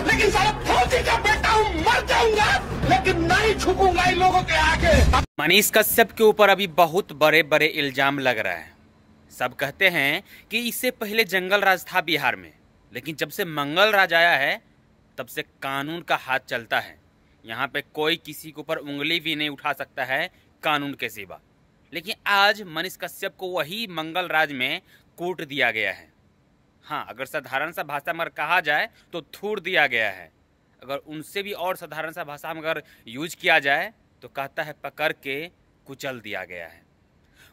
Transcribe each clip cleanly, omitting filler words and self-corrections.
लेकिन साला फौजी का बेटा हूँ, मर जाऊंगा लेकिन नहीं झुकूंगा इन लोगों के आगे। मनीष कश्यप के ऊपर अभी बहुत बड़े बड़े इल्जाम लग रहा है। सब कहते हैं कि इससे पहले जंगल राज था बिहार में, लेकिन जब से मंगल राज आया है तब से कानून का हाथ चलता है। यहाँ पे कोई किसी के ऊपर उंगली भी नहीं उठा सकता है कानून के सिवा। लेकिन आज मनीष कश्यप को वही मंगल राज में कूट दिया गया है। हाँ, अगर साधारण सा भाषा में कहा जाए तो थूर दिया गया है। अगर उनसे भी और साधारण सा भाषा में अगर यूज किया जाए तो कहता है पकड़ के कुचल दिया गया है।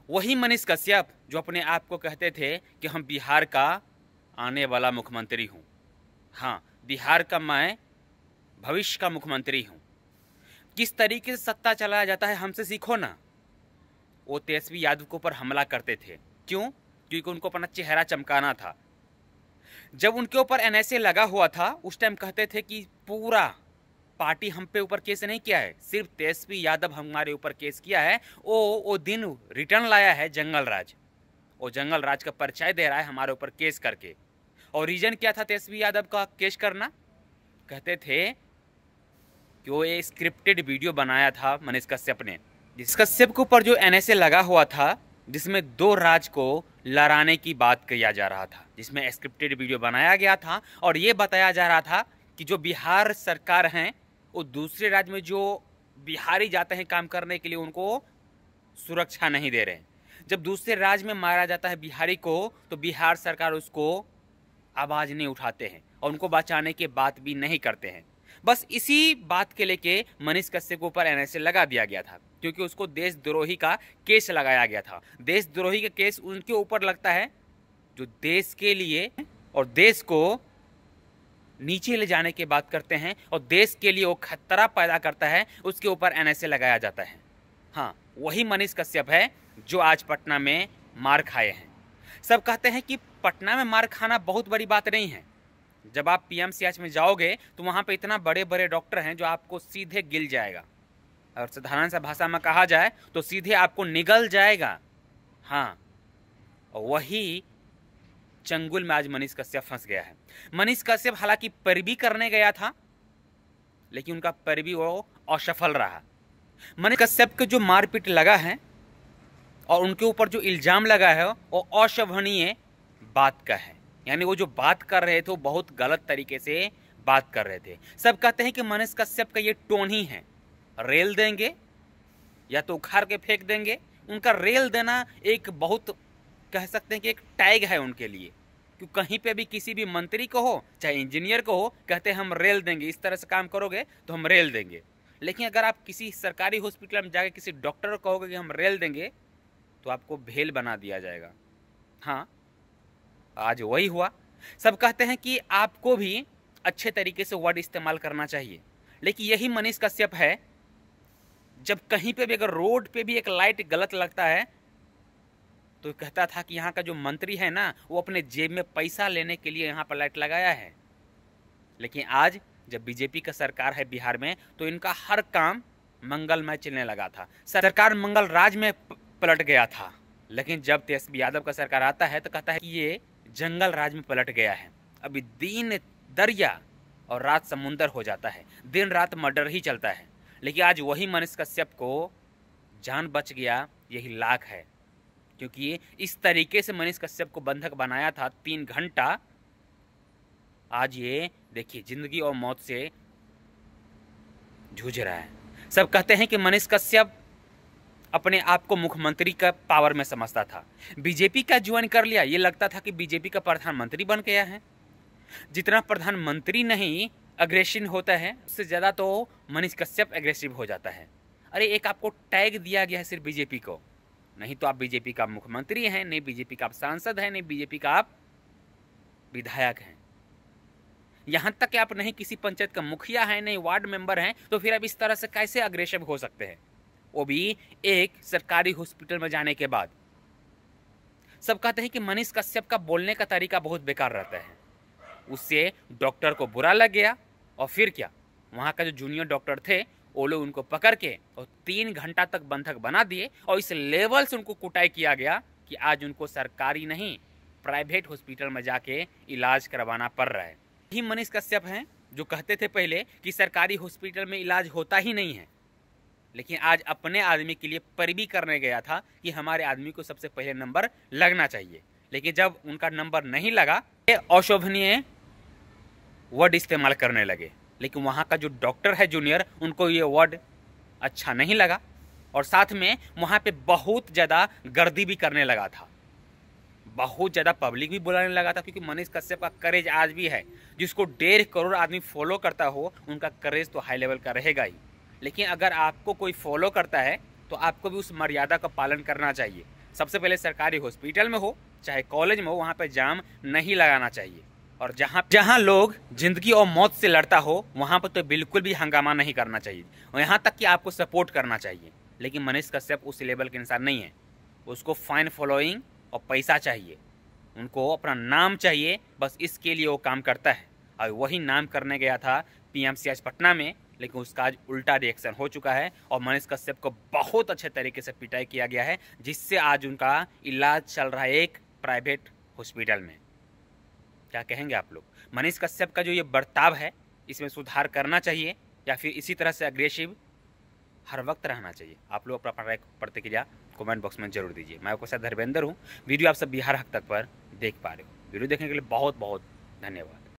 वही मनीष कश्यप जो अपने आप को कहते थे कि हम बिहार का आने वाला मुख्यमंत्री हूँ। हाँ, बिहार का मैं भविष्य का मुख्यमंत्री हूँ। किस तरीके से सत्ता चलाया जाता है हमसे सीखो ना। वो तेजस्वी यादव के ऊपर हमला करते थे। क्यों? क्योंकि उनको अपना चेहरा चमकाना था। जब उनके ऊपर एनएसए लगा हुआ था उस टाइम कहते थे कि पूरा पार्टी हम पे ऊपर केस नहीं किया है, सिर्फ तेजस्वी यादव हमारे ऊपर केस किया है। वो दिन रिटर्न लाया है जंगल राज। वो जंगल राज का परिचय दे रहा है हमारे ऊपर केस करके। और रीजन क्या था तेजस्वी यादव का केस करना? कहते थे कि वो ये स्क्रिप्टेड वीडियो बनाया था मनीष कश्यप ने। जिस कश्यप के ऊपर जो एनएसए लगा हुआ था, जिसमें दो राज को लड़ाने की बात किया जा रहा था, जिसमें स्क्रिप्टेड वीडियो बनाया गया था और ये बताया जा रहा था कि जो बिहार सरकार हैं वो दूसरे राज्य में जो बिहारी जाते हैं काम करने के लिए उनको सुरक्षा नहीं दे रहे हैं। जब दूसरे राज्य में मारा जाता है बिहारी को तो बिहार सरकार उसको आवाज़ नहीं उठाते हैं और उनको बचाने की बात भी नहीं करते हैं। बस इसी बात के लेके मनीष कश्यप के ऊपर एनएसए लगा दिया गया था, क्योंकि उसको देशद्रोही का केस लगाया गया था। देशद्रोही का केस उनके ऊपर लगता है जो देश के लिए और देश को नीचे ले जाने की बात करते हैं और देश के लिए वो खतरा पैदा करता है, उसके ऊपर एनएसए लगाया जाता है। हाँ, वही मनीष कश्यप है जो आज पटना में मार खाए हैं। सब कहते हैं कि पटना में मार खाना बहुत बड़ी बात नहीं है। जब आप पीएमसीएच में जाओगे तो वहाँ पे इतना बड़े बड़े डॉक्टर हैं जो आपको सीधे गिल जाएगा, और साधारण सा भाषा में कहा जाए तो सीधे आपको निगल जाएगा। हाँ, वही चंगुल में आज मनीष कश्यप फंस गया है। मनीष कश्यप हालांकि पैरवी करने गया था, लेकिन उनका पैरवी वो असफल रहा। मनीष कश्यप के जो मारपीट लगा है और उनके ऊपर जो इल्जाम लगा है वो अशोभनीय बात का है। यानी वो जो बात कर रहे थे वो बहुत गलत तरीके से बात कर रहे थे। सब कहते हैं कि मनीष कश्यप का ये टोन ही है, रेल देंगे या तो उखाड़ के फेंक देंगे। उनका रेल देना एक बहुत कह सकते हैं कि एक टैग है उनके लिए, कि कहीं पे भी किसी भी मंत्री को हो चाहे इंजीनियर को हो, कहते हैं हम रेल देंगे, इस तरह से काम करोगे तो हम रेल देंगे। लेकिन अगर आप किसी सरकारी हॉस्पिटल में जाकर किसी डॉक्टर को कहोगे कि हम रेल देंगे तो आपको भेल बना दिया जाएगा। हाँ, आज वही हुआ। सब कहते हैं कि आपको भी अच्छे तरीके से वर्ड इस्तेमाल करना चाहिए, लेकिन यही मनीष कश्यप है जब कहीं पे भी अगर रोड पे भी एक लाइट गलत लगता है तो कहता था कि यहाँ का जो मंत्री है ना वो अपने जेब में पैसा लेने के लिए यहाँ पर लाइट लगाया है। लेकिन आज जब बीजेपी का सरकार है बिहार में तो इनका हर काम मंगलमय चलने लगा था। सरकार मंगल राज में पलट गया था, लेकिन जब तेजस्वी यादव का सरकार आता है तो कहता है कि ये जंगल राज में पलट गया है। अभी दिन दरिया और रात समुंदर हो जाता है, दिन रात मर्डर ही चलता है। लेकिन आज वही मनीष कश्यप को जान बच गया, यही लाख है। क्योंकि इस तरीके से मनीष कश्यप को बंधक बनाया था 3 घंटा। आज ये देखिए जिंदगी और मौत से जूझ रहा है। सब कहते हैं कि मनीष कश्यप अपने आप को मुख्यमंत्री का पावर में समझता था। बीजेपी का ज्वाइन कर लिया, ये लगता था कि बीजेपी का प्रधानमंत्री बन गया है। जितना प्रधानमंत्री नहीं अग्रेसिव होता है, उससे ज़्यादा तो मनीष कश्यप एग्रेसिव हो जाता है। अरे एक आपको टैग दिया गया है सिर्फ बीजेपी को, नहीं तो आप बीजेपी का मुख्यमंत्री हैं, नहीं बीजेपी का आप सांसद हैं, नहीं बीजेपी का आप विधायक हैं। यहाँ तक कि आप नहीं किसी पंचायत का मुखिया हैं, नहीं वार्ड मेंबर हैं, तो फिर आप इस तरह से कैसे अग्रेसिव हो सकते हैं, वो भी एक सरकारी हॉस्पिटल में जाने के बाद। सब कहते हैं कि मनीष कश्यप का बोलने का तरीका बहुत बेकार रहता है। उससे डॉक्टर को बुरा लग गया और फिर क्या, वहाँ का जो जूनियर डॉक्टर थे वो लोग उनको पकड़ के और 3 घंटा तक बंधक बना दिए और इस लेवल से उनको कुटाई किया गया कि आज उनको सरकारी नहीं प्राइवेट हॉस्पिटल में जाके इलाज करवाना पड़ रहा है। ही मनीष कश्यप हैं जो कहते थे पहले कि सरकारी हॉस्पिटल में इलाज होता ही नहीं है, लेकिन आज अपने आदमी के लिए पैरवी करने गया था कि हमारे आदमी को सबसे पहले नंबर लगना चाहिए। लेकिन जब उनका नंबर नहीं लगा, अशोभनीय वर्ड इस्तेमाल करने लगे। लेकिन वहाँ का जो डॉक्टर है जूनियर, उनको ये वर्ड अच्छा नहीं लगा और साथ में वहाँ पे बहुत ज़्यादा गर्दी भी करने लगा था, बहुत ज़्यादा पब्लिक भी बुलाने लगा था। क्योंकि मनीष कश्यप का करेज आज भी है, जिसको 1.5 करोड़ आदमी फॉलो करता हो, उनका करेज तो हाई लेवल का रहेगा ही। लेकिन अगर आपको कोई फॉलो करता है तो आपको भी उस मर्यादा का पालन करना चाहिए। सबसे पहले सरकारी हॉस्पिटल में हो चाहे कॉलेज में हो, वहाँ पर जाम नहीं लगाना चाहिए। और जहाँ लोग जिंदगी और मौत से लड़ता हो, वहाँ पर तो बिल्कुल भी हंगामा नहीं करना चाहिए, और यहाँ तक कि आपको सपोर्ट करना चाहिए। लेकिन मनीष कश्यप उस लेवल के इंसान नहीं है। उसको फाइन फॉलोइंग और पैसा चाहिए, उनको अपना नाम चाहिए, बस इसके लिए वो काम करता है। और वही नाम करने गया था पीएमसीएच पटना में, लेकिन उसका आज उल्टा रिएक्शन हो चुका है और मनीष कश्यप को बहुत अच्छे तरीके से पिटाई किया गया है, जिससे आज उनका इलाज चल रहा है एक प्राइवेट हॉस्पिटल में। क्या कहेंगे आप लोग? मनीष कश्यप का जो ये बर्ताव है, इसमें सुधार करना चाहिए या फिर इसी तरह से अग्रेसिव हर वक्त रहना चाहिए? आप लोग अपना प्रतिक्रिया कमेंट बॉक्स में जरूर दीजिए। मैं आपके साथ धर्मेंद्र हूँ। वीडियो आप सब बिहार हक तक पर देख पा रहे हो। वीडियो देखने के लिए बहुत बहुत धन्यवाद।